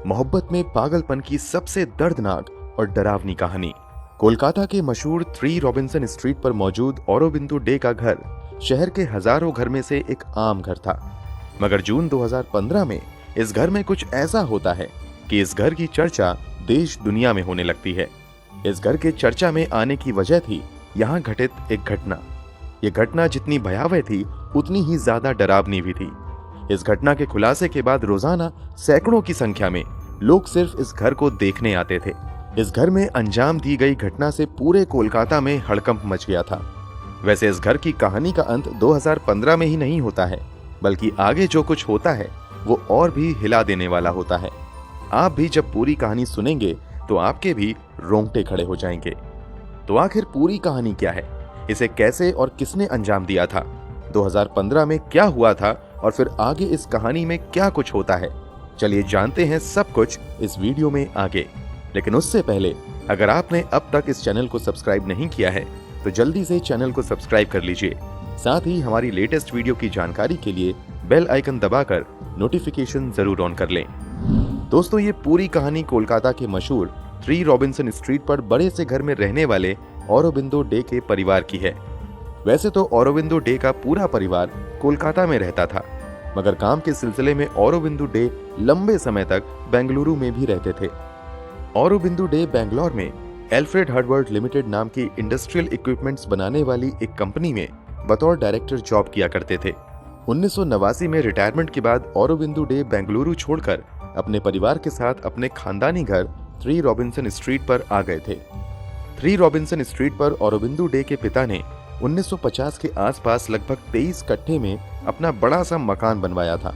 मोहब्बत में पागलपन की सबसे दर्दनाक और डरावनी कहानी। कोलकाता के मशहूर 3 रॉबिन्सन स्ट्रीट पर मौजूद औरोबिंदो डे का घर शहर के हजारों घर में से एक आम घर था। मगर जून 2015 में इस घर में कुछ ऐसा होता है कि इस घर की चर्चा देश दुनिया में होने लगती है। इस घर के चर्चा में आने की वजह थी यहाँ घटित एक घटना। ये घटना जितनी भयावह थी उतनी ही ज्यादा डरावनी भी थी। इस घटना के खुलासे के बाद रोजाना सैकड़ों की संख्या में लोग सिर्फ इस घर को देखने आते थे। इस घर में अंजाम दी गई घटना से पूरे कोलकाता में हड़कंप मच गया था। वैसे इस घर की कहानी का अंत 2015 में ही नहीं होता है, बल्कि आगे जो कुछ होता है वो और भी हिला देने वाला होता है। आप भी जब पूरी कहानी सुनेंगे तो आपके भी रोंगटे खड़े हो जाएंगे। तो आखिर पूरी कहानी क्या है, इसे कैसे और किसने अंजाम दिया था, 2015 में क्या हुआ था और फिर आगे इस कहानी में क्या कुछ होता है, चलिए जानते हैं सब कुछ इस वीडियो में आगे। लेकिन उससे पहले अगर आपने अब तक इस चैनल को सब्सक्राइब नहीं किया है तो जल्दी से चैनल को सब्सक्राइब कर लीजिए। साथ ही हमारी लेटेस्ट वीडियो की जानकारी के लिए बेल आइकन दबाकर नोटिफिकेशन जरूर ऑन कर लें। दोस्तों, ये पूरी कहानी कोलकाता के मशहूर 3 रॉबिन्सन स्ट्रीट पर बड़े से घर में रहने वाले औरोबिंदो डे के परिवार की है। वैसे तो औरोबिंदो डे का पूरा परिवार कोलकाता में रहता था, मगर काम के सिलसिले में औरोबिंदो डे लंबे समय तक बेंगलुरु में भी रहते थे। औरोबिंदो डे बेंगलोर में एल्फ्रेड हर्डवर्ड लिमिटेड नाम की इंडस्ट्रियल इक्विपमेंट्स बनाने वाली एक कंपनी में बतौर डायरेक्टर जॉब किया करते थे। 1989 में रिटायरमेंट के बाद औरोबिंदो डे बेंगलुरु छोड़कर अपने परिवार के साथ अपने खानदानी घर 3 रॉबिन्सन स्ट्रीट पर आ गए थे। 3 रॉबिन्सन स्ट्रीट पर औरोबिंदो डे के पिता ने 1950 के आसपास लगभग 23 कट्ठे में अपना बड़ा सा मकान बनवाया था।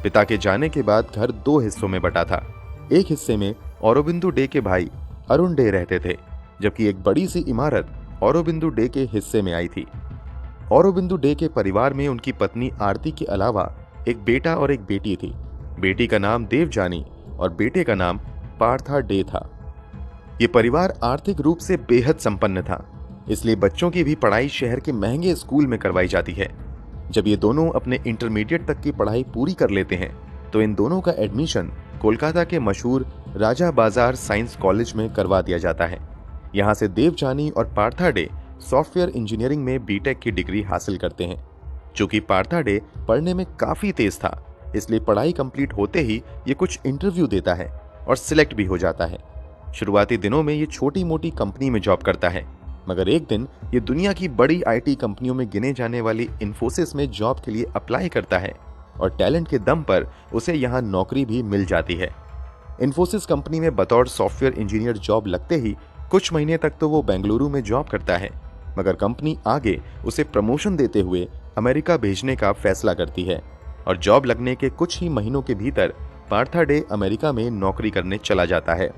पिता के जाने के बाद घर 2 हिस्सों में बटा था। एक हिस्से में औरोबिंदो डे के भाई अरुण डे रहते थे, जबकि एक बड़ी सी इमारत औरोबिंदो डे के हिस्से में आई थी। औरोबिंदो डे के परिवार में उनकी पत्नी आरती के अलावा एक बेटा और एक बेटी थी। बेटी का नाम देवजानी और बेटे का नाम पार्था डे था। ये परिवार आर्थिक रूप से बेहद संपन्न था, इसलिए बच्चों की भी पढ़ाई शहर के महंगे स्कूल में करवाई जाती है। जब ये दोनों अपने इंटरमीडिएट तक की पढ़ाई पूरी कर लेते हैं तो इन दोनों का एडमिशन कोलकाता के मशहूर राजा बाजार साइंस कॉलेज में करवा दिया जाता है। यहाँ से देवजानी और पार्था डे सॉफ्टवेयर इंजीनियरिंग में बीटेक की डिग्री हासिल करते हैं। चूंकि पार्था डे पढ़ने में काफी तेज था, इसलिए पढ़ाई कंप्लीट होते ही ये कुछ इंटरव्यू देता है और सिलेक्ट भी हो जाता है। शुरुआती दिनों में ये छोटी मोटी कंपनी में जॉब करता है, मगर एक दिन ये दुनिया की बड़ी आईटी कंपनियों में गिने जाने वाली इन्फोसिस में जॉब के लिए अप्लाई करता है और टैलेंट के दम पर उसे यहाँ नौकरी भी मिल जाती है। इन्फोसिस कंपनी में बतौर सॉफ्टवेयर इंजीनियर जॉब लगते ही कुछ महीने तक तो वो बेंगलुरु में जॉब करता है, मगर कंपनी आगे उसे प्रमोशन देते हुए अमेरिका भेजने का फैसला करती है और जॉब लगने के कुछ ही महीनों के भीतर पार्था डे अमेरिका में नौकरी करने चला जाता है।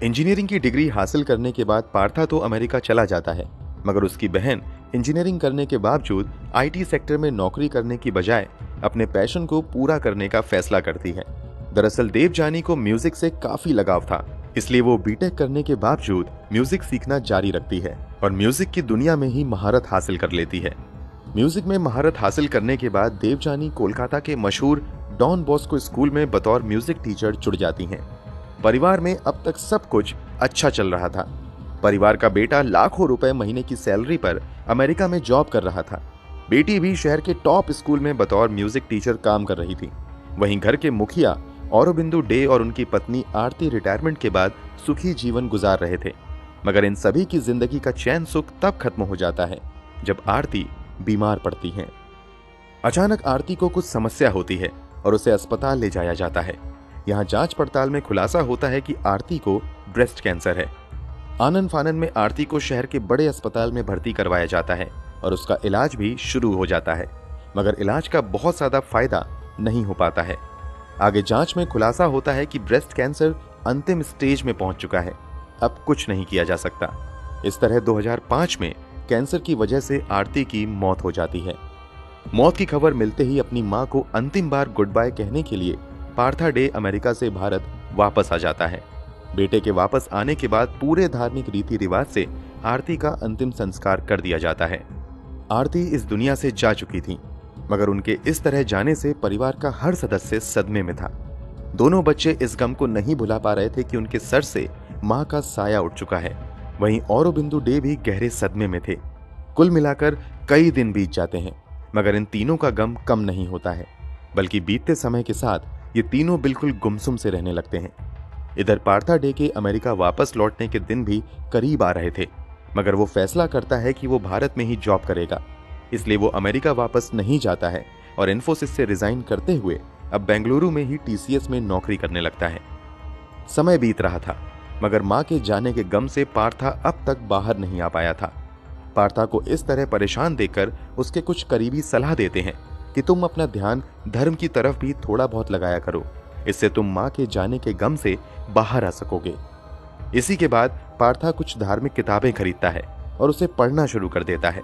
इंजीनियरिंग की डिग्री हासिल करने के बाद पार्था तो अमेरिका चला जाता है, मगर उसकी बहन इंजीनियरिंग करने के बावजूद आईटी सेक्टर में नौकरी करने की बजाय अपने पैशन को पूरा करने का फैसला करती है। दरअसल देवजानी को म्यूजिक से काफी लगाव था, इसलिए वो बीटेक करने के बावजूद म्यूजिक सीखना जारी रखती है और म्यूजिक की दुनिया में ही महारत हासिल कर लेती है। म्यूजिक में महारत हासिल करने के बाद देवजानी कोलकाता के मशहूर डॉन बॉस्को स्कूल में बतौर म्यूजिक टीचर जुड़ जाती हैं। परिवार में अब तक सब कुछ अच्छा चल रहा था। परिवार का बेटा लाखों रुपए महीने की सैलरी पर अमेरिका में जॉब कर रहा था। बेटी भी शहर के टॉप स्कूल में बतौर म्यूजिक टीचर काम कर रही थी। वहीं घर के मुखिया औरोबिंदो डे और उनकी पत्नी आरती रिटायरमेंट के बाद सुखी जीवन गुजार रहे थे। मगर इन सभी की जिंदगी का चैन सुख तब खत्म हो जाता है जब आरती बीमार पड़ती है। अचानक आरती को कुछ समस्या होती है और उसे अस्पताल ले जाया जाता है। यहाँ जांच पड़ताल में खुलासा होता है कि आरती को ब्रेस्ट कैंसर है। आनन फानन में आरती को शहर के बड़े अस्पताल में भर्ती करवाया जाता है और उसका इलाज भी शुरू हो जाता है, मगर इलाज का बहुत ज्यादा फायदा नहीं हो पाता है। आगे जांच में खुलासा होता है कि ब्रेस्ट कैंसर अंतिम स्टेज में पहुंच चुका है, अब कुछ नहीं किया जा सकता। इस तरह 2005 में कैंसर की वजह से आरती की मौत हो जाती है। मौत की खबर मिलते ही अपनी मां को अंतिम बार गुड बाय कहने के लिए पार्था डे अमेरिका से भारत वापस आ जाता है। बेटे के वापस आने के बाद पूरे धार्मिक रीति रिवाज से आरती का अंतिम संस्कार कर दिया जाता है। आरती इस दुनिया से जा चुकी थी, मगर उनके इस तरह जाने से परिवार का हर सदस्य सदमे में था। दोनों बच्चे इस गम को नहीं भुला पा रहे थे कि उनके सर से मां का साया उठ चुका है। वहीं औरोबिंदु डे भी गहरे सदमे में थे। कुल मिलाकर कई दिन बीत जाते हैं, मगर इन तीनों का गम कम नहीं होता है, बल्कि बीतते समय के साथ ये तीनों बिल्कुल गुमसुम से रहने लगते हैं। इधर पार्था डे के अमेरिका वापस लौटने के दिन भी करीब आ रहे थे, मगर वो फैसला करता है कि वो भारत में ही जॉब करेगा। इसलिए वो अमेरिका वापस नहीं जाता है और इन्फोसिस से रिजाइन करते हुए अब बेंगलुरु में ही टीसीएस में नौकरी करने लगता है। समय बीत रहा था, मगर मां के जाने के गम से पार्था अब तक बाहर नहीं आ पाया था। पार्था को इस तरह परेशान देखकर उसके कुछ करीबी सलाह देते हैं कि तुम अपना ध्यान धर्म की तरफ भी थोड़ा बहुत लगाया करो, इससे तुम मां के जाने के गम से बाहर आ सकोगे। इसी के बाद पार्था कुछ धार्मिक किताबें खरीदता है और उसे पढ़ना शुरू कर देता है।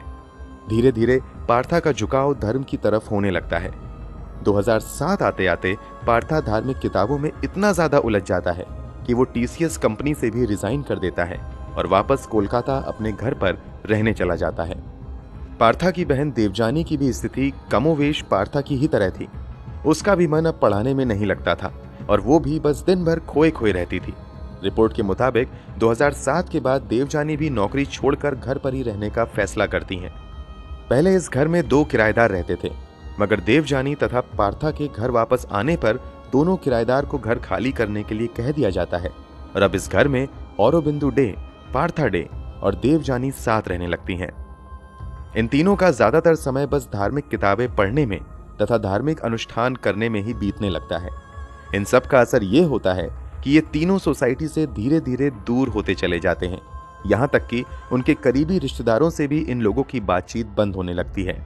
धीरे धीरे पार्था का झुकाव धर्म की तरफ होने लगता है। 2007 आते आते पार्था धार्मिक किताबों में इतना ज्यादा उलझ जाता है कि वो टीसीएस कंपनी से भी रिजाइन कर देता है और वापस कोलकाता अपने घर पर रहने चला जाता है। पार्था की बहन देवजानी की भी स्थिति कमोवेश पार्था की ही तरह थी। उसका भी मन अब पढ़ाने में नहीं लगता था और वो भी बस दिन भर खोए खोए रहती थी। रिपोर्ट के मुताबिक 2007 के बाद देवजानी भी नौकरी छोड़कर घर पर ही रहने का फैसला करती हैं। पहले इस घर में 2 किराएदार रहते थे, मगर देवजानी तथा पार्था के घर वापस आने पर दोनों किराएदार को घर खाली करने के लिए कह दिया जाता है और अब इस घर में औरोबिंदु डे, पार्था डे और देवजानी साथ रहने लगती हैं। इन तीनों का ज्यादातर समय बस धार्मिक किताबें पढ़ने में तथा धार्मिक अनुष्ठान करने में ही बीतने लगता है। इन सब का असर ये होता है कि ये तीनों सोसाइटी से धीरे धीरे दूर होते चले जाते हैं, यहाँ तक कि उनके करीबी रिश्तेदारों से भी इन लोगों की बातचीत बंद होने लगती है।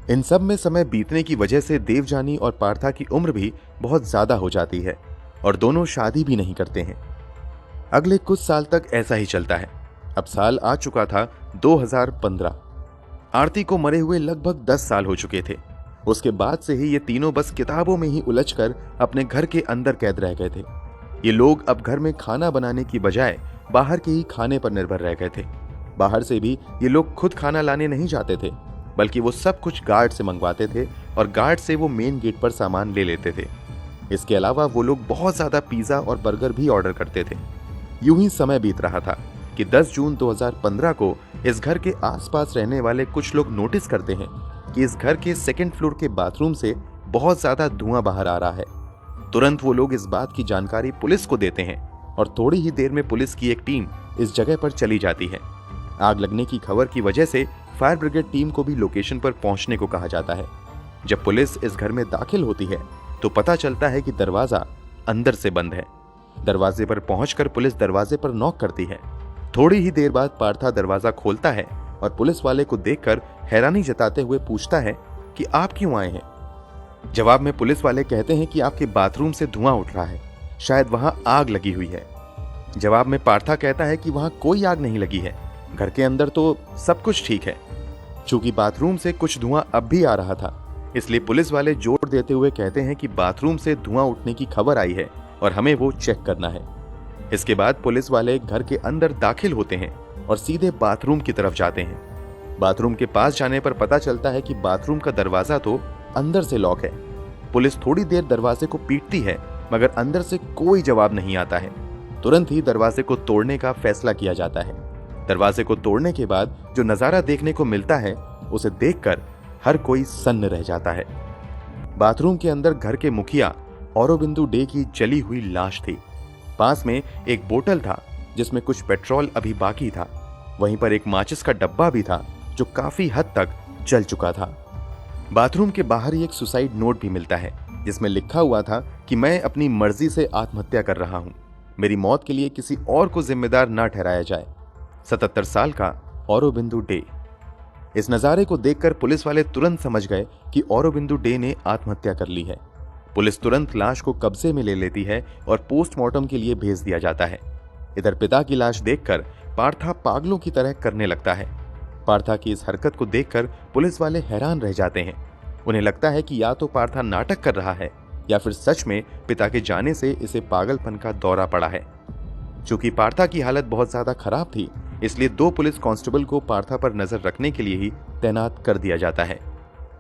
इन सब में समय बीतने की वजह से देवजानी और पार्था की उम्र भी बहुत ज्यादा हो जाती है और दोनों शादी भी नहीं करते हैं। अगले कुछ साल तक ऐसा ही चलता है। अब साल आ चुका था 2015। आरती को मरे हुए लगभग 10 साल हो चुके थे। उसके बाद से ही ये तीनों बस किताबों में ही उलझकर अपने घर के अंदर कैद रह गए थे। ये लोग अब घर में खाना बनाने की बजाय बाहर के ही खाने पर निर्भर रह गए थे। बाहर से भी ये लोग खुद खाना लाने नहीं जाते थे, बल्कि वो सब कुछ गार्ड से मंगवाते थे और गार्ड से वो मेन गेट पर सामान ले लेते थे। इसके अलावा वो लोग बहुत ज्यादा पिज्जा और बर्गर भी ऑर्डर करते थे। यूं ही समय बीत रहा था कि 10 जून 2015 को इस घर के आसपास रहने वाले कुछ लोग नोटिस करते हैं कि इस घर के 2nd फ्लोर के बाथरूम से बहुत ज्यादा धुआं बाहर आ रहा है। तुरंत वो लोग इस बात की जानकारी पुलिस को देते हैं और थोड़ी ही देर में पुलिस की एक टीम इस जगह पर चली जाती है। आग लगने की खबर की वजह से फायर ब्रिगेड टीम को भी लोकेशन पर पहुंचने को कहा जाता है। जब पुलिस इस घर में दाखिल होती है तो पता चलता है कि दरवाजा अंदर से बंद है। दरवाजे पर पहुंचकर पुलिस दरवाजे पर नॉक करती है। थोड़ी ही देर बाद पार्था दरवाजा खोलता है और पुलिस वाले को देखकर हैरानी जताते हुए पूछता है कि आप क्यों आए हैं। जवाब में पुलिस वाले कहते हैं कि आपके बाथरूम से धुआं उठ रहा है, शायद वहां आग लगी हुई है। जवाब में पार्था कहता है कि वहां कोई आग नहीं लगी है, घर के अंदर तो सब कुछ ठीक है। चूंकि बाथरूम से कुछ धुआं अब भी आ रहा था, इसलिए पुलिस वाले जोर देते हुए कहते हैं कि बाथरूम से धुआं उठने की खबर आई है और हमें वो चेक करना है। इसके बाद पुलिस वाले घर के अंदर दाखिल होते हैं और सीधे बाथरूम की तरफ जाते हैं। बाथरूम के पास जाने पर पता चलता है कि बाथरूम का दरवाजा तो अंदर से लॉक है। पुलिस थोड़ी देर दरवाजे को पीटती है, मगर अंदर से कोई जवाब नहीं आता है। तुरंत ही दरवाजे को तोड़ने का फैसला किया जाता है। दरवाजे को तोड़ने के बाद जो नजारा देखने को मिलता है, उसे देखकर हर कोई सन्न रह जाता है। बाथरूम के अंदर घर के मुखिया औरोबिंदु डे की जली हुई लाश थी। पास में एक बोतल था जिसमें कुछ पेट्रोल अभी बाकी था। वहीं पर एक माचिस का डब्बा भी था जो काफी हद तक जल चुका था। बाथरूम के बाहर ही एक सुसाइड नोट भी मिलता है जिसमें लिखा हुआ था कि मैं अपनी मर्जी से आत्महत्या कर रहा हूं, मेरी मौत के लिए किसी और को जिम्मेदार ना ठहराया जाए। 77 साल का औरोबिंदु डे। इस नजारे को देखकर पुलिस वाले तुरंत समझ गए कि औरोबिंदु डे ने आत्महत्या कर ली है। पुलिस तुरंत लाश को कब्जे में ले लेती है और पोस्टमार्टम के लिए भेज दिया जाता है। इधर पिता की लाश देखकर पार्था पागलों की तरह करने लगता है। पार्था की इस हरकत को देखकर पुलिस वाले हैरान रह जाते हैं। उन्हें लगता है कि या तो पार्था नाटक कर रहा है या फिर सच में पिता के जाने से इसे पागलपन का दौरा पड़ा है। चूंकि पार्था की हालत बहुत ज्यादा खराब थी, इसलिए 2 पुलिस कांस्टेबल को पार्था पर नजर रखने के लिए ही तैनात कर दिया जाता है।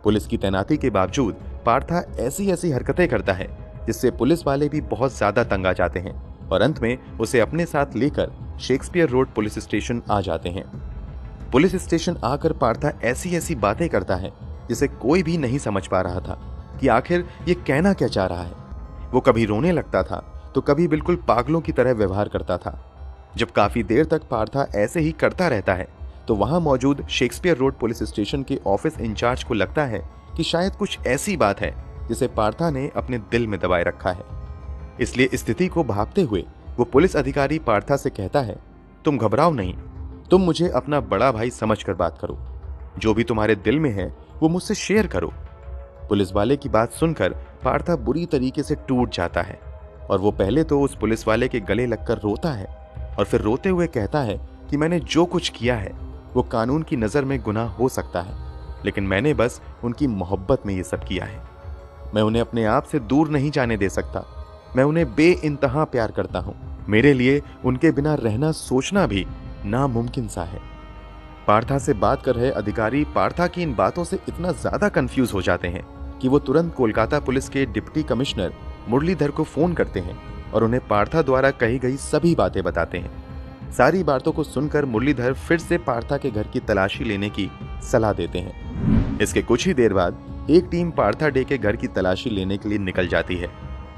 पुलिस की तैनाती के बावजूद पार्था ऐसी ऐसी हरकतें करता है जिससे पुलिस वाले भी बहुत ज्यादा तंग आ जाते हैं और अंत में उसे अपने साथ लेकर शेक्सपियर रोड पुलिस स्टेशन आ जाते हैं। पुलिस स्टेशन आकर पार्था ऐसी ऐसी बातें करता है जिसे कोई भी नहीं समझ पा रहा था कि आखिर ये कहना क्या चाह रहा है। वो कभी रोने लगता था तो कभी बिल्कुल पागलों की तरह व्यवहार करता था। जब काफी देर तक पार्था ऐसे ही करता रहता है तो वहां मौजूद शेक्सपियर रोड पुलिस स्टेशन के ऑफिस इंचार्ज को लगता है कि शायद कुछ ऐसी बात है जिसे पार्था ने अपने दिल में दबाए रखा है। इसलिए स्थिति को भांपते हुए वो पुलिस अधिकारी पार्था से कहता है, तुम घबराओ नहीं, तुम मुझे अपना बड़ा भाई समझकर बात करो, जो भी तुम्हारे दिल में है वो मुझसे शेयर करो। पुलिस वाले की बात सुनकर पार्था बुरी तरीके से टूट जाता है और वो पहले तो उस पुलिस वाले के गले लगकर रोता है और फिर रोते हुए कहता है कि मैंने जो कुछ किया है वो कानून की नज़र में गुनाह हो सकता है, लेकिन मैंने बस उनकी मोहब्बत में ये सब किया है। मैं उन्हें अपने आप से दूर नहीं जाने दे सकता। मैं उन्हें बेइंतहा प्यार करता हूँ। मेरे लिए उनके बिना रहना सोचना भी नामुमकिन सा है। पार्था से बात कर रहे अधिकारी पार्था की इन बातों से इतना ज्यादा कंफ्यूज हो जाते हैं कि वो तुरंत कोलकाता पुलिस के डिप्टी कमिश्नर मुरलीधर को फोन करते हैं और उन्हें पार्था द्वारा कही गई सभी बातें बताते हैं। सारी बातों को सुनकर मुरलीधर फिर से पार्था के घर की तलाशी लेने की सलाह देते हैं। इसके कुछ ही देर बाद एक टीम पार्था डे के घर की तलाशी लेने के लिए निकल जाती है।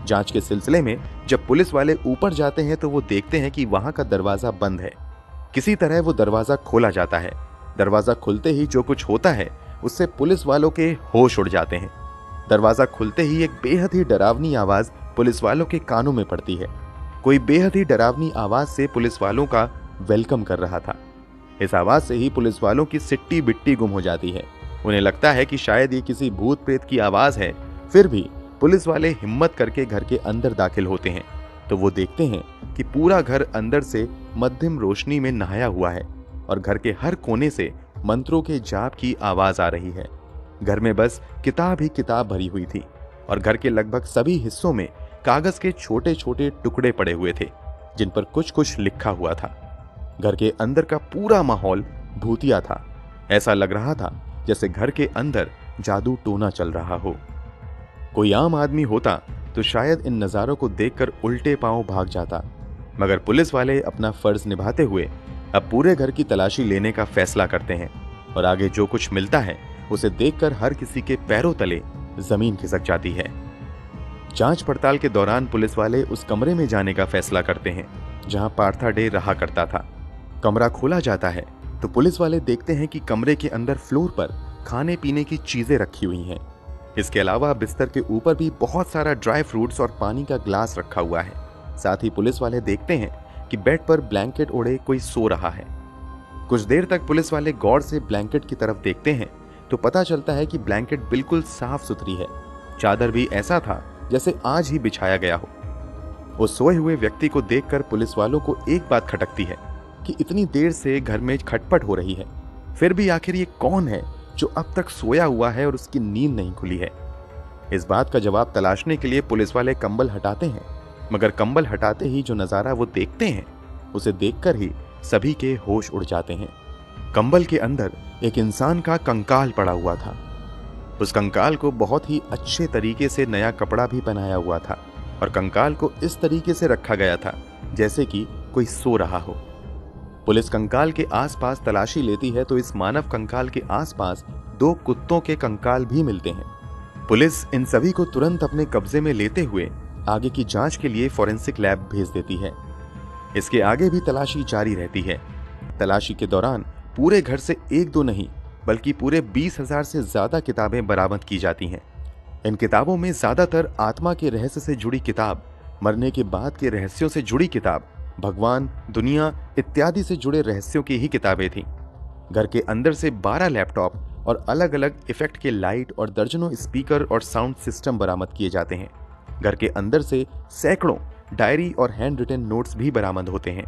जांच के सिलसिले में जब पुलिस वाले ऊपर जाते हैं तो वो देखते हैं कि वहां का दरवाजा बंद है। किसी तरह वो दरवाजा खोला जाता है। दरवाजा खुलते ही जो कुछ होता है उससे पुलिस वालों के होश उड़ जाते हैं। दरवाजा खुलते ही एक बेहद ही डरावनी आवाज पुलिस वालों के कानों में पड़ती है। कोई बेहद ही डरावनी आवाज से पुलिस वालों का वेलकम कर रहा था। इस आवाज से ही पुलिस वालों की सिट्टी बिट्टी गुम हो जाती है। उन्हें लगता है कि शायद ये किसी भूत प्रेत की आवाज है। फिर भी पुलिस वाले हिम्मत करके घर के अंदर दाखिल होते हैं तो वो देखते हैं कि पूरा घर अंदर से मध्यम रोशनी में नहाया हुआ है और घर के हर कोने से मंत्रों के जाप की आवाज आ रही है। घर में बस किताब ही किताब भरी हुई थी और घर के लगभग सभी हिस्सों में कागज के छोटे छोटे टुकड़े पड़े हुए थे जिन पर कुछ कुछ लिखा हुआ था। घर के अंदर का पूरा माहौल भूतिया था। ऐसा लग रहा था जैसे घर के अंदर जादू टोना चल रहा हो। कोई आम आदमी होता तो शायद इन नज़ारों को देखकर उल्टे पांव भाग जाता, मगर पुलिस वाले अपना फर्ज निभाते हुए अब पूरे घर की तलाशी लेने का फैसला करते हैं और आगे जो कुछ मिलता है उसे देखकर हर किसी के पैरों तले जमीन खिसक जाती है। जांच पड़ताल के दौरान पुलिस वाले उस कमरे में जाने का फैसला करते हैं जहां पार्था डे रहा करता था। कमरा खोला जाता है तो पुलिस वाले देखते हैं कि कमरे के अंदर फ्लोर पर खाने पीने की चीजें रखी हुई हैं। इसके अलावा बिस्तर के ऊपर भी बहुत सारा ड्राई फ्रूट्स और पानी का ग्लास रखा हुआ है। साथ ही पुलिस वाले देखते हैं कि बेड पर ब्लैंकेट ओढ़े कोई सो रहा है। कुछ देर तक पुलिस वाले गौर से ब्लैंकेट की तरफ देखते हैं तो पता चलता है कि ब्लैंकेट बिल्कुल साफ सुथरी है। चादर भी ऐसा था जैसे आज ही बिछाया गया हो। उस सोए हुए व्यक्ति को देखकर पुलिस वालों को एक बात खटकती है कि इतनी देर से घर में खटपट हो रही है, फिर भी आखिर ये कौन है जो अब तक सोया हुआ है और उसकी नींद नहीं खुली है। इस बात का जवाब तलाशने के लिए पुलिस वाले कंबल हटाते हैं, मगर कंबल हटाते ही जो नजारा वो देखते हैं उसे देखकर ही सभी के होश उड़ जाते हैं। कंबल के अंदर एक इंसान का कंकाल पड़ा हुआ था। उस कंकाल को बहुत ही अच्छे तरीके से नया कपड़ा भी पहनाया हुआ था और कंकाल को इस तरीके से रखा गया था जैसे कि कोई सो रहा हो। पुलिस कंकाल के आसपास तलाशी लेती है तो इस मानव कंकाल के आसपास 2 कुत्तों के कंकाल भी मिलते हैं। पुलिस इन सभी को तुरंत अपने कब्जे में लेते हुए आगे की जांच के लिए फॉरेंसिक लैब भेज देती है। इसके आगे भी तलाशी जारी रहती है। तलाशी के दौरान पूरे घर से 1-2 नहीं बल्कि पूरे 20,000 से ज्यादा किताबें बरामद की जाती हैं। इन किताबों में ज्यादातर आत्मा के रहस्य से जुड़ी किताब, मरने के बाद के रहस्यों से जुड़ी किताब, भगवान, दुनिया इत्यादि से जुड़े रहस्यों की ही किताबें थीं। घर के अंदर से 12 लैपटॉप और अलग अलग इफेक्ट के लाइट और दर्जनों स्पीकर और साउंड सिस्टम बरामद किए जाते हैं। घर के अंदर से सैकड़ों डायरी और हैंड रिटन नोट्स भी बरामद होते हैं।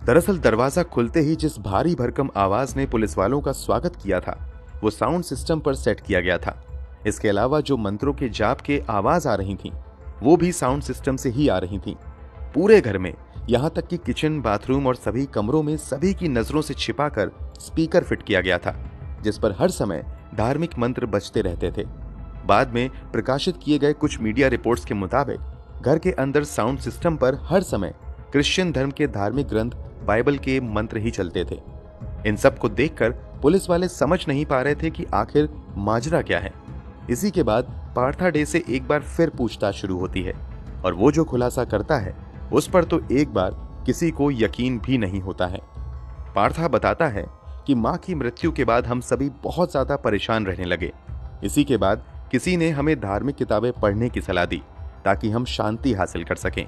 दरअसल दरवाजा खुलते ही जिस भारी भरकम आवाज ने पुलिस वालों का स्वागत किया था वो साउंड सिस्टम पर सेट किया गया था। इसके अलावा जो मंत्रों के जाप के आवाज आ रही थी वो भी साउंड सिस्टम से ही आ रही थी। पूरे घर में यहाँ तक कि किचन, बाथरूम और सभी कमरों में सभी की नजरों से छिपाकर स्पीकर फिट किया गया था जिस पर हर समय धार्मिक मंत्र बजते रहते थे। बाद में प्रकाशित किए गए कुछ मीडिया रिपोर्ट्स के मुताबिक घर के अंदर साउंड सिस्टम पर हर समय क्रिश्चियन धर्म के धार्मिक ग्रंथ बाइबल के मंत्र ही चलते थे। इन सब को देखकर पुलिस वाले समझ नहीं पा रहे थे कि आखिर माजरा क्या है। इसी के बाद पार्था डे से एक बार फिर पूछताछ शुरू होती है और वो जो खुलासा करता है उस पर तो एक बार किसी को यकीन भी नहीं होता है। पार्था बताता है कि माँ की मृत्यु के बाद हम सभी बहुत ज्यादा परेशान रहने लगे। इसी के बाद किसी ने हमें धार्मिक किताबें पढ़ने की सलाह दी ताकि हम शांति हासिल कर सकें।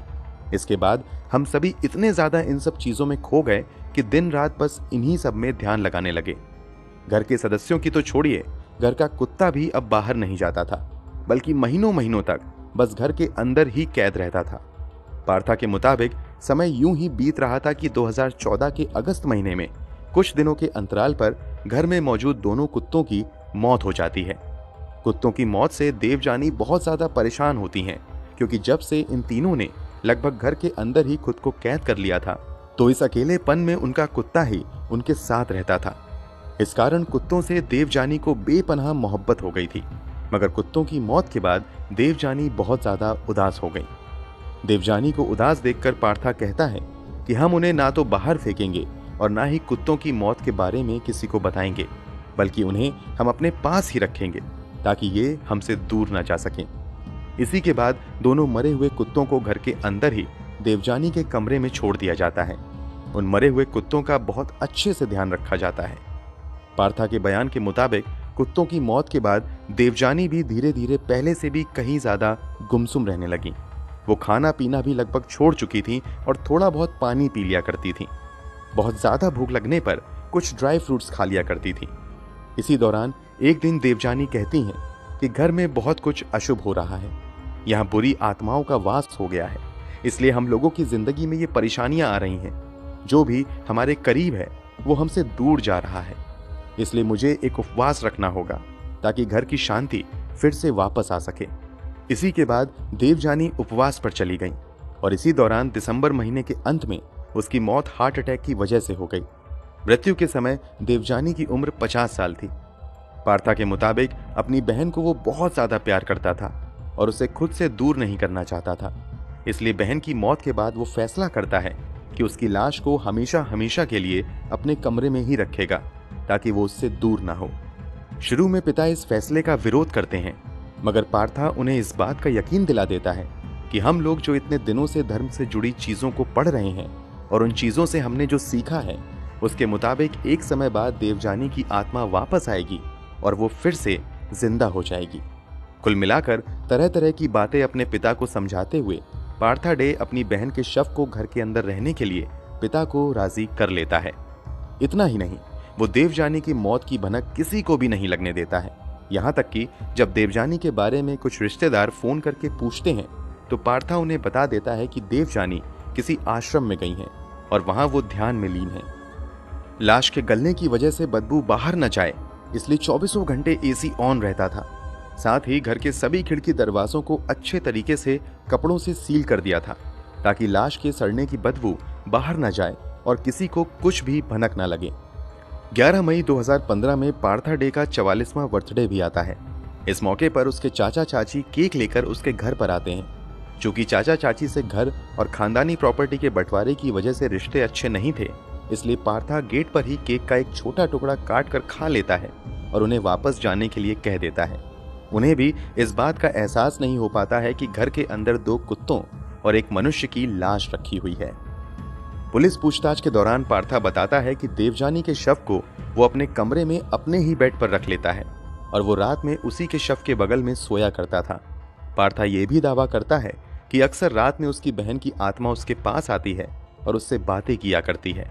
इसके बाद हम सभी इतने ज्यादा इन सब चीजों में खो गए कि दिन रात बस इन्हीं सब में ध्यान लगाने लगे। घर के सदस्यों की तो छोड़िए, घर का कुत्ता भी अब बाहर नहीं जाता था, बल्कि महीनों महीनों तक बस घर के अंदर ही कैद रहता था। पार्था के मुताबिक समय यूं ही बीत रहा था कि 2014 के अगस्त महीने में कुछ दिनों के अंतराल पर घर में मौजूद दोनों कुत्तों की मौत हो जाती है। कुत्तों की मौत से देवजानी बहुत ज्यादा परेशान होती हैं, क्योंकि जब से इन तीनों ने लगभग घर के अंदर ही खुद को कैद कर लिया था तो इस अकेलेपन में उनका कुत्ता ही उनके साथ रहता था। इस कारण कुत्तों से देवजानी को बेपनाह मोहब्बत हो गई थी। मगर कुत्तों की मौत के बाद देवजानी बहुत ज्यादा उदास हो गई। देवजानी को उदास देखकर पार्था कहता है कि हम उन्हें ना तो बाहर फेंकेंगे और ना ही कुत्तों की मौत के बारे में किसी को बताएंगे, बल्कि उन्हें हम अपने पास ही रखेंगे ताकि ये हमसे दूर ना जा सकें। इसी के बाद दोनों मरे हुए कुत्तों को घर के अंदर ही देवजानी के कमरे में छोड़ दिया जाता है। उन मरे हुए कुत्तों का बहुत अच्छे से ध्यान रखा जाता है। पार्था के बयान के मुताबिक कुत्तों की मौत के बाद देवजानी भी धीरे धीरे पहले से भी कहीं ज्यादा गुमसुम रहने लगी। वो खाना पीना भी लगभग छोड़ चुकी थी और थोड़ा बहुत पानी पी लिया करती थी। बहुत ज्यादा भूख लगने पर कुछ ड्राई फ्रूट्स खा लिया करती थी। इसी दौरान एक दिन देवजानी कहती हैं कि घर में बहुत कुछ अशुभ हो रहा है, यहाँ बुरी आत्माओं का वास हो गया है, इसलिए हम लोगों की जिंदगी में ये परेशानियां आ रही हैं। जो भी हमारे करीब है वो हमसे दूर जा रहा है, इसलिए मुझे एक उपवास रखना होगा ताकि घर की शांति फिर से वापस आ सके। इसी के बाद देवजानी उपवास पर चली गई और इसी दौरान दिसंबर महीने के अंत में उसकी मौत हार्ट अटैक की वजह से हो गई। मृत्यु के समय देवजानी की उम्र 50 साल थी। पार्था के मुताबिक अपनी बहन को वो बहुत ज्यादा प्यार करता था और उसे खुद से दूर नहीं करना चाहता था। इसलिए बहन की मौत के बाद वो फैसला करता है कि उसकी लाश को हमेशा हमेशा के लिए अपने कमरे में ही रखेगा ताकि वो उससे दूर ना हो। शुरू में पिता इस फैसले का विरोध करते हैं, मगर पार्था उन्हें इस बात का यकीन दिला देता है कि हम लोग जो इतने दिनों से धर्म से जुड़ी चीजों को पढ़ रहे हैं और उन चीजों से हमने जो सीखा है उसके मुताबिक एक समय बाद देवजानी की आत्मा वापस आएगी और वो फिर से जिंदा हो जाएगी। कुल मिलाकर तरह तरह की बातें अपने पिता को समझाते हुए पार्था डे अपनी बहन के शव को घर के अंदर रहने के लिए पिता को राजी कर लेता है। इतना ही नहीं, वो देवजानी की मौत की भनक किसी को भी नहीं लगने देता है। यहाँ तक कि जब देवजानी के बारे में कुछ रिश्तेदार फोन करके पूछते हैं तो पार्था उन्हें बता देता है कि देवजानी किसी आश्रम में गई हैं और वहां वो ध्यान में लीन है। लाश के गलने की वजह से बदबू बाहर न जाए इसलिए 24 घंटे एसी ऑन रहता था। साथ ही घर के सभी खिड़की दरवाजों को अच्छे तरीके से कपड़ों से सील कर दिया था ताकि लाश के सड़ने की बदबू बाहर न जाए और किसी को कुछ भी भनक न लगे। 11 मई 2015 में पार्था डे का 44वां बर्थडे भी आता है। इस मौके पर उसके चाचा चाची केक लेकर उसके घर पर आते हैं। चूंकि चाचा चाची से घर और खानदानी प्रॉपर्टी के बंटवारे की वजह से रिश्ते अच्छे नहीं थे, इसलिए पार्था गेट पर ही केक का एक छोटा टुकड़ा काट कर खा लेता है और उन्हें वापस जाने के लिए कह देता है। उन्हें भी इस बात का एहसास नहीं हो पाता है कि घर के अंदर 2 कुत्तों और एक मनुष्य की लाश रखी हुई है। पुलिस पूछताछ के दौरान पार्था बताता है कि देवजानी के शव को वो अपने कमरे में अपने ही बेड पर रख लेता है और वो रात में उसी के शव के बगल में सोया करता था। पार्था ये भी दावा करता है कि अक्सर रात में उसकी बहन की आत्मा उसके पास आती है और उससे बातें किया करती है।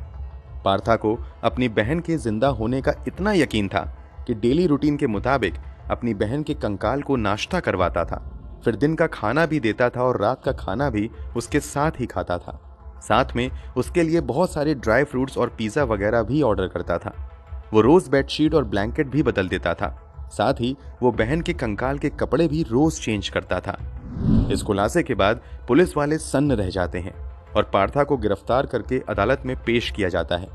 पार्था को अपनी बहन के जिंदा होने का इतना यकीन था कि डेली रूटीन के मुताबिक अपनी बहन के कंकाल को नाश्ता करवाता था, फिर दिन का खाना भी देता था और रात का खाना भी उसके साथ ही खाता था। साथ में उसके लिए बहुत सारे ड्राई फ्रूट्स और पिज़्ज़ा वगैरह भी ऑर्डर करता था। वो रोज बेडशीट और ब्लैंकेट भी बदल देता था। साथ ही वो बहन के कंकाल के कपड़े भी रोज चेंज करता था। इस खुलासे के बाद पुलिस वाले सन्न रह जाते हैं और पार्था को गिरफ्तार करके अदालत में पेश किया जाता है।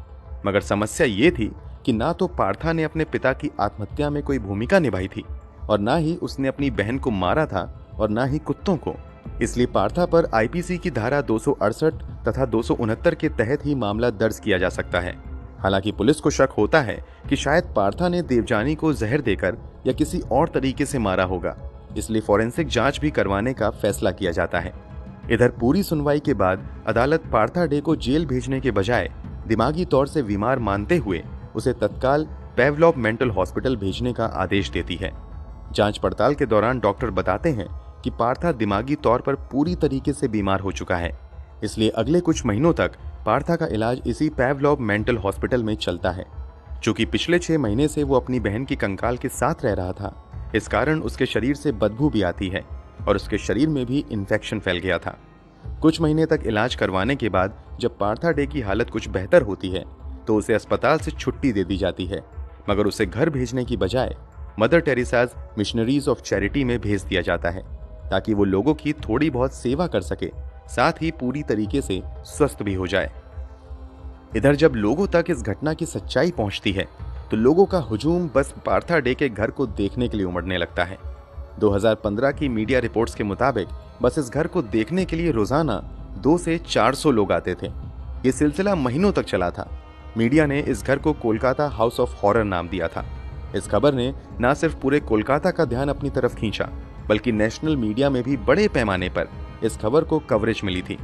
मगर समस्या ये थी कि ना तो पार्था ने अपने पिता की आत्महत्या में कोई भूमिका निभाई थी और ना ही उसने अपनी बहन को मारा था और ना ही कुत्तों को। इसलिए पार्था पर आईपीसी की धारा 268 तथा 269 के तहत ही मामला दर्ज किया जा सकता है। हालांकि पुलिस को शक होता है कि शायद पार्था ने देवजानी को जहर देकर या किसी और तरीके से मारा होगा, इसलिए फॉरेंसिक जांच भी करवाने का फैसला किया जाता है। इधर पूरी सुनवाई के बाद अदालत पार्था डे को जेल भेजने के बजाय दिमागी तौर से बीमार मानते हुए उसे तत्काल पेवलॉव मेंटल हॉस्पिटल भेजने का आदेश देती है। जांच पड़ताल के दौरान डॉक्टर बताते हैं कि पार्था दिमागी तौर पर पूरी तरीके से बीमार हो चुका है, इसलिए अगले कुछ महीनों तक पार्था का इलाज इसी पेवलॉव मेंटल हॉस्पिटल में चलता है। चूंकि पिछले 6 महीने से वो अपनी बहन की कंकाल के साथ रह रहा था, इस कारण उसके शरीर से बदबू भी आती है और उसके शरीर में भी इन्फेक्शन फैल गया था। कुछ महीने तक इलाज करवाने के बाद जब पार्था डे की हालत कुछ बेहतर होती है तो उसे अस्पताल से छुट्टी दे दी जाती है, मगर उसे घर भेजने की बजाय mother Teresa's missionaries of charity में भेज दिया जाता है ताकि वो लोगों की थोड़ी बहुत सेवा कर सके, साथ ही पूरी तरीके से स्वस्थ भी हो जाए। इधर जब लोगों तक इस घटना की सच्चाई पहुंचती है तो लोगों का हुजूम बस पार्था डे के घर को देखने के लिए उमड़ने लगता है। 2015 की मीडिया रिपोर्ट्स के मुताबिक बस इस घर को देखने के लिए रोजाना 200 से 400 लोग आते थे। ये सिलसिला महीनों तक चला था। मीडिया ने इस घर को कोलकाता हाउस ऑफ हॉरर नाम दिया था। इस खबर ने न सिर्फ पूरे कोलकाता का ध्यान अपनी तरफ खींचा, बल्कि नेशनल मीडिया में भी बड़े पैमाने पर इस खबर को कवरेज मिली थी।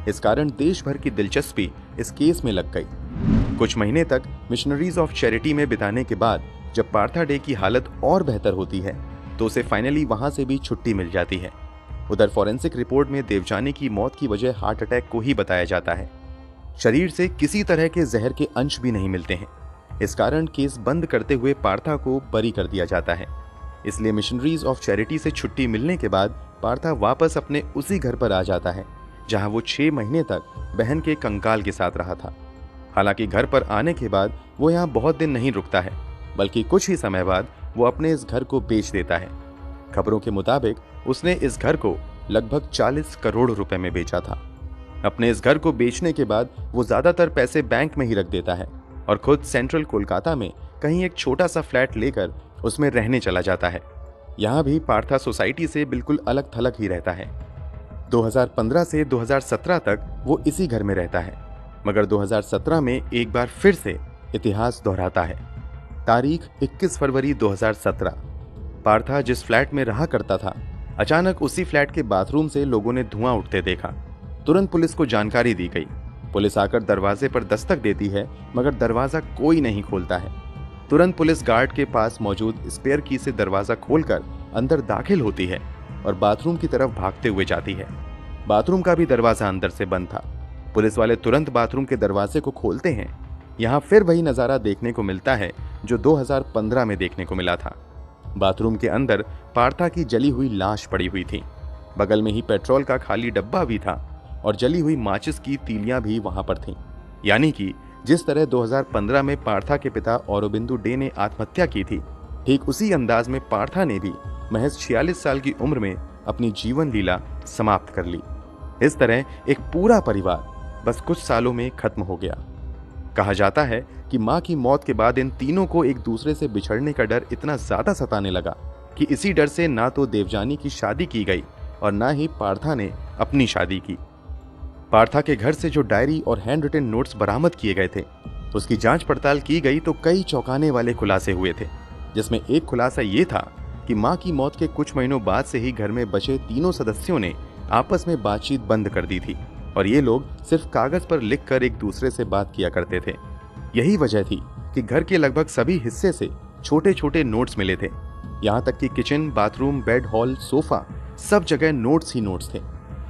इस कारण देश भर की दिलचस्पी इस केस में लग गई। कुछ महीने तक मिशनरीज ऑफ चैरिटी में बिताने के बाद जब पार्था डे की हालत और बेहतर होती है तो उसे फाइनली वहां से भी छुट्टी मिल जाती है। उधर फॉरेंसिक रिपोर्ट में देवजानी की मौत की वजह हार्ट अटैक को ही बताया जाता है। शरीर से किसी तरह के जहर के अंश भी नहीं मिलते हैं। इस कारण केस बंद करते हुए पार्था को बरी कर दिया जाता है। इसलिए मिशनरीज ऑफ चैरिटी से छुट्टी मिलने के बाद पार्था वापस अपने उसी घर पर आ जाता है जहां वो 6 महीने तक बहन के कंकाल के साथ रहा था। हालांकि घर पर आने के बाद वो यहाँ बहुत दिन नहीं रुकता है, बल्कि कुछ ही समय बाद वो अपने इस घर को बेच देता है। खबरों के मुताबिक उसने इस घर को लगभग 40 करोड़ रुपए में बेचा था। अपने इस घर को बेचने के बाद वो ज्यादातर पैसे बैंक में ही रख देता है और खुद सेंट्रल कोलकाता में कहीं एक छोटा सा फ्लैट लेकर उसमें रहने चला जाता है। यहाँ भी पार्था सोसाइटी से बिल्कुल अलग थलग ही रहता है। 2015 से 2017 तक वो इसी घर में रहता है, मगर 2017 में एक बार फिर से इतिहास दोहराता है। तारीख 21 फरवरी 2017। पार्था जिस फ्लैट में रहा करता था, अचानक उसी फ्लैट के बाथरूम से लोगों ने धुआं उठते देखा। तुरंत पुलिस को जानकारी दी गई। पुलिस आकर दरवाजे पर दस्तक देती है, मगर दरवाजा कोई नहीं खोलता है। तुरंत पुलिस गार्ड के पास मौजूद स्पेयर की से दरवाजा खोलकर अंदर दाखिल होती है और बाथरूम की तरफ भागते हुए जाती है। बाथरूम का भी दरवाजा अंदर से बंद था। पुलिस वाले तुरंत बाथरूम के दरवाजे को खोलते हैं। यहाँ फिर वही नजारा देखने को मिलता है जो 2015 में देखने को मिला था। बाथरूम के अंदर पार्था की जली हुई लाश पड़ी हुई थी। बगल में ही पेट्रोल का खाली डब्बा भी था और जली हुई माचिस की तीलियां भी वहां पर थीं। यानी कि जिस तरह 2015 में पार्था के पिता औरोबिंदु डे ने आत्महत्या की थी, ठीक उसी अंदाज में पार्था ने भी महज 46 साल की उम्र में अपनी जीवन लीला समाप्त कर ली। इस तरह एक पूरा परिवार बस कुछ सालों में खत्म हो गया। कहा जाता है कि मां की मौत के बाद इन तीनों को एक दूसरे से बिछड़ने का डर इतना ज्यादा सताने लगा कि इसी डर से ना तो देवजानी की शादी की गई और ना ही पार्था ने अपनी शादी की। पार्था के घर से जो डायरी और हैंड रिटन नोट्स बरामद किए गए थे, उसकी जांच पड़ताल की गई तो कई चौंकाने वाले खुलासे हुए थे, जिसमें एक खुलासा ये था कि मां की मौत के कुछ महीनों बाद से ही घर में बचे तीनों सदस्यों ने आपस में बातचीत बंद कर दी थी और ये लोग सिर्फ कागज पर लिखकर एक दूसरे से बात किया करते थे। यही वजह थी कि घर के लगभग सभी हिस्से से छोटे छोटे नोट्स मिले थे। यहाँ तक कि kitchen, bathroom, bed, hall, sofa, सब जगह नोट्स ही नोट्स थे।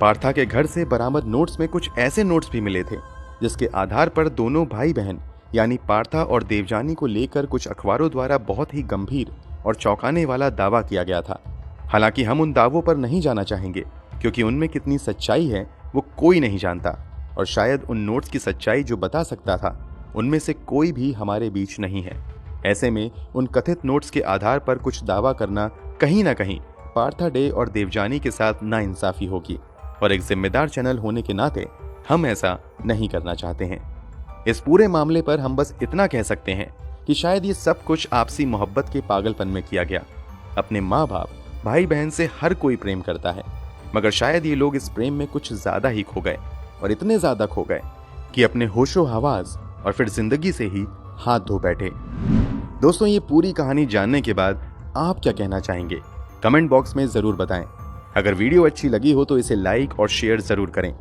पार्था के घर से बरामद नोट्स में कुछ ऐसे नोट्स भी मिले थे जिसके आधार पर दोनों भाई बहन यानी पार्था और देवजानी को लेकर कुछ अखबारों द्वारा बहुत ही गंभीर और चौंकाने वाला दावा किया गया था। हालांकि हम उन दावों पर नहीं जाना चाहेंगे क्योंकि उनमें कितनी सच्चाई है वो कोई नहीं जानता और शायद उन नोट्स की सच्चाई जो बता सकता था उनमें से कोई भी हमारे बीच नहीं है। ऐसे में उन कथित नोट्स के आधार पर कुछ दावा करना कहीं ना कहीं पार्था डे और देवजानी के साथ नाइंसाफी होगी और एक जिम्मेदार चैनल होने के नाते हम ऐसा नहीं करना चाहते हैं। इस पूरे मामले पर हम बस इतना कह सकते हैं कि शायद ये सब कुछ आपसी मोहब्बत के पागलपन में किया गया अपने माँ बाप, भाई बहन से हर कोई प्रेम करता है, मगर शायद ये लोग इस प्रेम में कुछ ज्यादा ही खो गए, और इतने ज्यादा खो गए कि अपने होशो हवास और फिर जिंदगी से ही हाथ धो बैठे। दोस्तों, ये पूरी कहानी जानने के बाद आप क्या कहना चाहेंगे? कमेंट बॉक्स में जरूर बताएं। अगर वीडियो अच्छी लगी हो तो इसे लाइक और शेयर जरूर करें।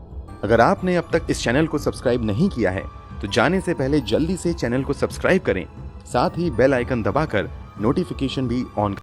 अगर आपने अब तक इस चैनल को सब्सक्राइब नहीं किया है तो जाने से पहले जल्दी से चैनल को सब्सक्राइब करें, साथ ही बेल आइकन दबाकर नोटिफिकेशन भी ऑन